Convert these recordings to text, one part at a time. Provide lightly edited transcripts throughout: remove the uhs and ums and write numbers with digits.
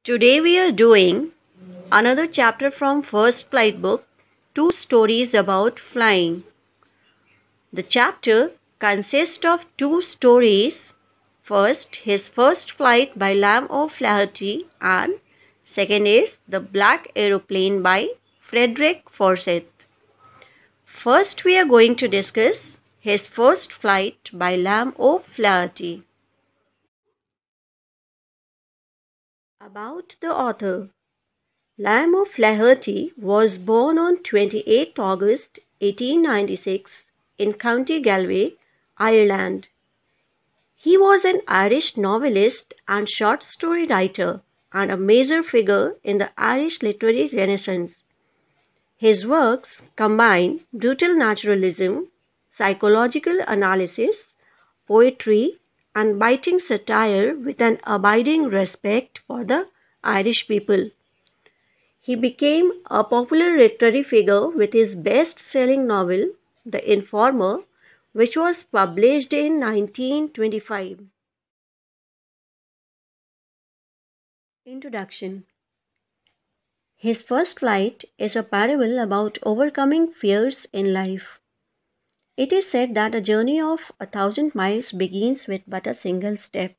Today we are doing another chapter from First Flight book, Two Stories About Flying. The chapter consists of two stories. First, His First Flight by Lamb O'Flaherty, and second is The Black Aeroplane by Frederick Forsyth. First we are going to discuss His First Flight by Lamb O'Flaherty. About the author. Lamb O'Flaherty was born on 28 August 1896 in County Galway, Ireland. He was an Irish novelist and short story writer and a major figure in the Irish literary Renaissance. His works combine brutal naturalism, psychological analysis, poetry, and biting satire with an abiding respect for the Irish people. He became a popular literary figure with his best-selling novel, The Informer, which was published in 1925. Introduction. His First Flight is a parable about overcoming fears in life. It is said that a journey of 1,000 miles begins with but a single step.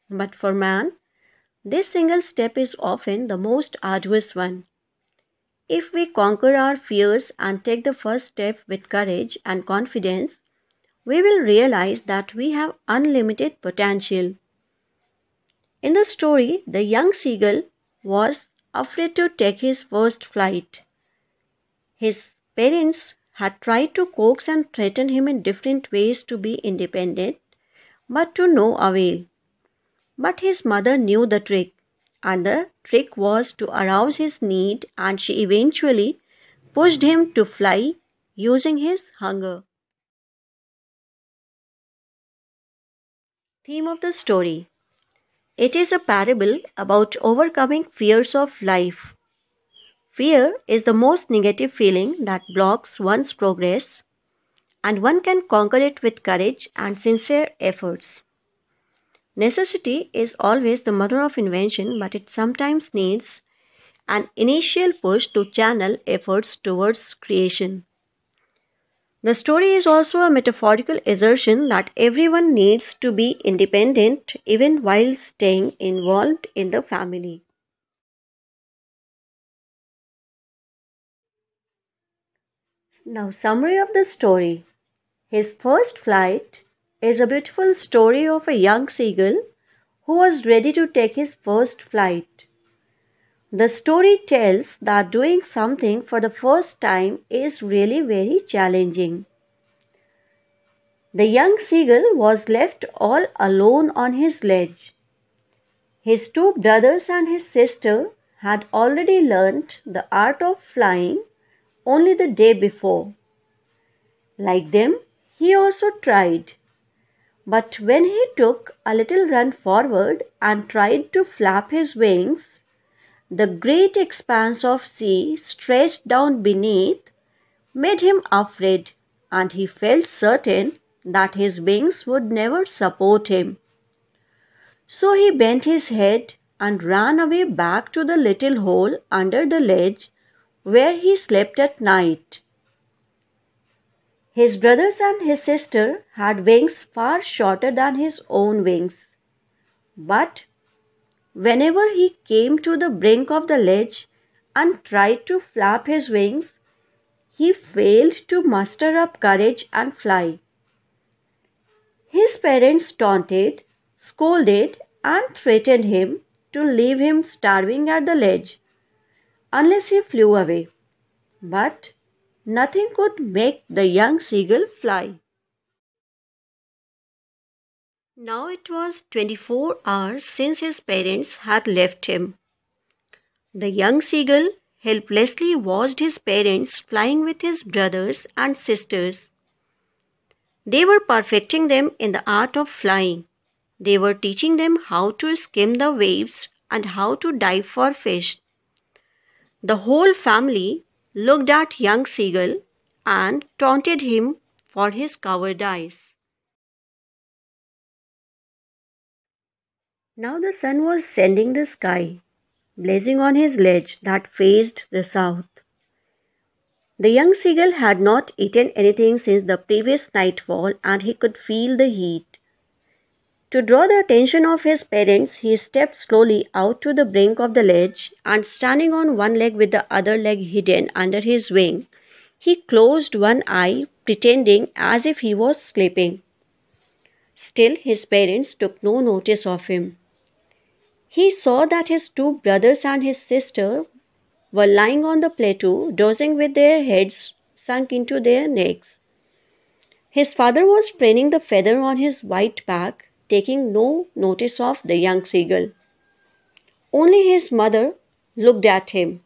But for man, this single step is often the most arduous one. If we conquer our fears and take the first step with courage and confidence, we will realize that we have unlimited potential. In the story, the young seagull was afraid to take his first flight. His parents had tried to coax and threaten him in different ways to be independent, but to no avail. But his mother knew the trick, and the trick was to arouse his need, and she eventually pushed him to fly using his hunger. Theme of the story. It is a parable about overcoming fears of life. Fear is the most negative feeling that blocks one's progress, and one can conquer it with courage and sincere efforts. Necessity is always the mother of invention, but it sometimes needs an initial push to channel efforts towards creation. The story is also a metaphorical assertion that everyone needs to be independent even while staying involved in the family. Now, summary of the story. His First Flight is a beautiful story of a young seagull who was ready to take his first flight. The story tells that doing something for the first time is really very challenging. The young seagull was left all alone on his ledge. His two brothers and his sister had already learnt the art of flying only the day before. Like them, he also tried. But when he took a little run forward and tried to flap his wings, the great expanse of sea stretched down beneath made him afraid, and he felt certain that his wings would never support him. So he bent his head and ran away back to the little hole under the ledge where he slept at night. His brothers and his sister had wings far shorter than his own wings. But whenever he came to the brink of the ledge and tried to flap his wings, he failed to muster up courage and fly. His parents taunted, scolded, and threatened him to leave him starving at the ledge unless he flew away. But nothing could make the young seagull fly. Now it was 24 hours since his parents had left him. The young seagull helplessly watched his parents flying with his brothers and sisters. They were perfecting them in the art of flying. They were teaching them how to skim the waves and how to dive for fish. The whole family looked at young seagull and taunted him for his cowardice. Now the sun was sending the sky. blazing on his ledge that faced the south. The young seagull had not eaten anything since the previous nightfall and he could feel the heat. To draw the attention of his parents, he stepped slowly out to the brink of the ledge and, standing on one leg with the other leg hidden under his wing, he closed one eye, pretending as if he was sleeping. Still, his parents took no notice of him. He saw that his two brothers and his sister were lying on the plateau, dozing with their heads sunk into their necks. His father was preening the feather on his white back, taking no notice of the young seagull. Only his mother looked at him.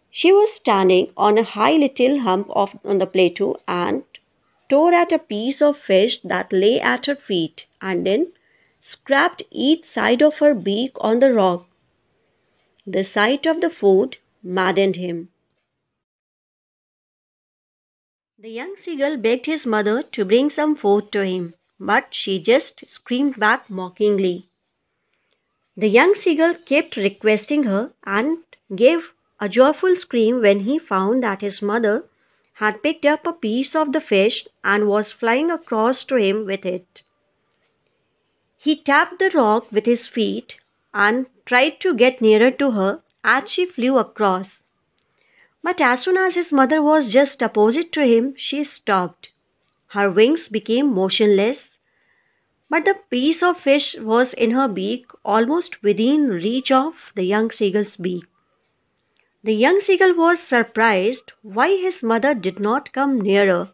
She was standing on a high little hump on the plateau and tore at a piece of fish that lay at her feet and then scraped each side of her beak on the rock. The sight of the food maddened him. The young seagull begged his mother to bring some food to him, but she just screamed back mockingly. The young seagull kept requesting her and gave a joyful scream when he found that his mother had picked up a piece of the fish and was flying across to him with it. He tapped the rock with his feet and tried to get nearer to her as she flew across. But as soon as his mother was just opposite to him, she stopped. Her wings became motionless, but the piece of fish was in her beak, almost within reach of the young seagull's beak. The young seagull was surprised why his mother did not come nearer.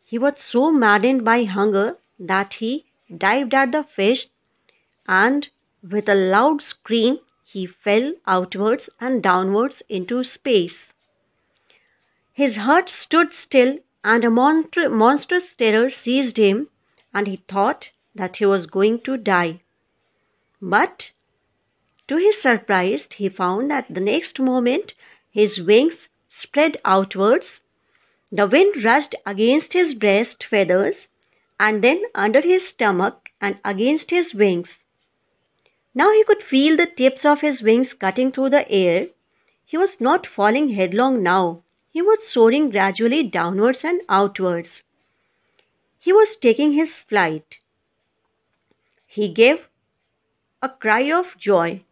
He was so maddened by hunger that he dived at the fish and, with a loud scream, he fell outwards and downwards into space. His heart stood still and a monstrous terror seized him and he thought that he was going to die. But to his surprise, he found that the next moment his wings spread outwards, the wind rushed against his breast feathers and then under his stomach and against his wings. Now he could feel the tips of his wings cutting through the air. He was not falling headlong now. He was soaring gradually downwards and outwards. He was taking his flight. He gave a cry of joy,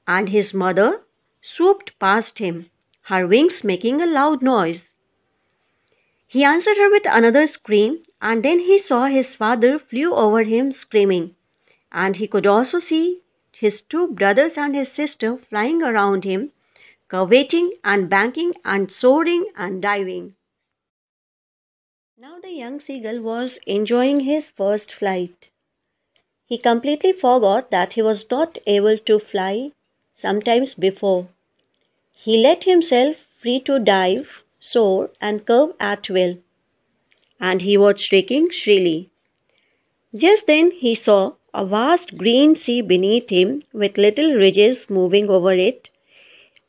and his mother swooped past him, her wings making a loud noise. He answered her with another scream, and then he saw his father flew over him screaming, and he could also see his two brothers and his sister flying around him, curveting and banking and soaring and diving. Now the young seagull was enjoying his first flight. He completely forgot that he was not able to fly sometimes before. He let himself free to dive, soar and curve at will, and he was shrieking shrilly. Just then he saw a vast green sea beneath him with little ridges moving over it,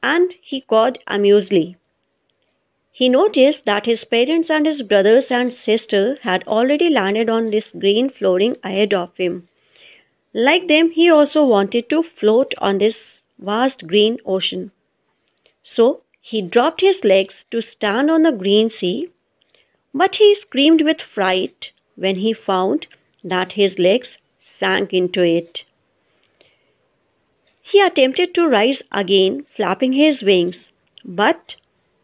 and he cawed amusedly. He noticed that his parents and his brothers and sister had already landed on this green flooring ahead of him. Like them, he also wanted to float on this vast green ocean. So he dropped his legs to stand on the green sea, but he screamed with fright when he found that his legs sank into it. He attempted to rise again, flapping his wings, but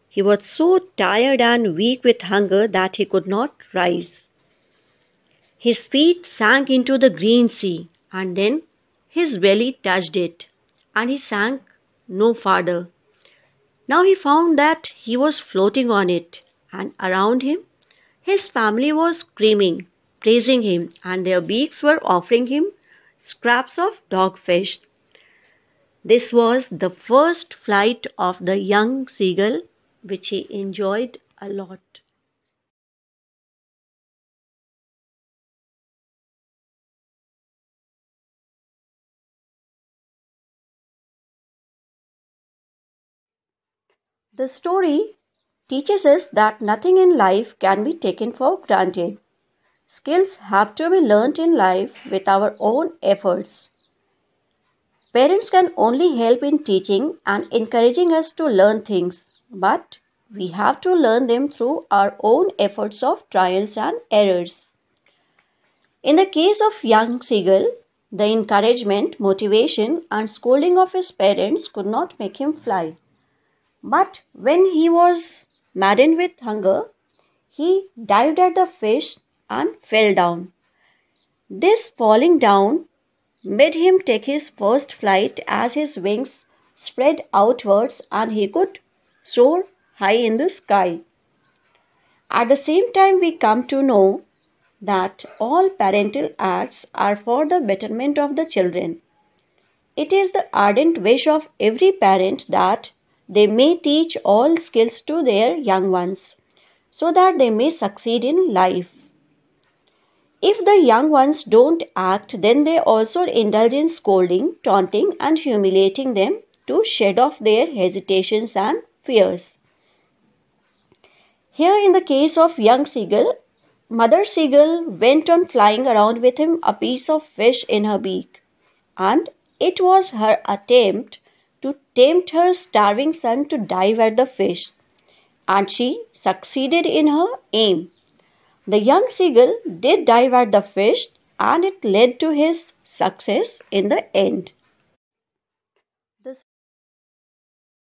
he was so tired and weak with hunger that he could not rise. His feet sank into the green sea, and then his belly touched it, and he sank no farther. Now he found that he was floating on it, and around him his family was screaming, praising him, and their beaks were offering him scraps of dogfish. This was the first flight of the young seagull, which he enjoyed a lot. The story teaches us that nothing in life can be taken for granted. Skills have to be learnt in life with our own efforts. Parents can only help in teaching and encouraging us to learn things, but we have to learn them through our own efforts of trials and errors. In the case of young Seagull, the encouragement, motivation, and scolding of his parents could not make him fly. But when he was maddened with hunger, he dived at the fish and fell down. This falling down made him take his first flight as his wings spread outwards and he could soar high in the sky. At the same time, we come to know that all parental acts are for the betterment of the children. It is the ardent wish of every parent that they may teach all skills to their young ones so that they may succeed in life. If the young ones don't act, then they also indulge in scolding, taunting, and humiliating them to shed off their hesitations and fears. Here, in the case of young Seagull, Mother Seagull went on flying around with him a piece of fish in her beak, and it was her attempt to tempt her starving son to dive at the fish, and she succeeded in her aim. The young Seagull did dive at the fish, and it led to his success in the end.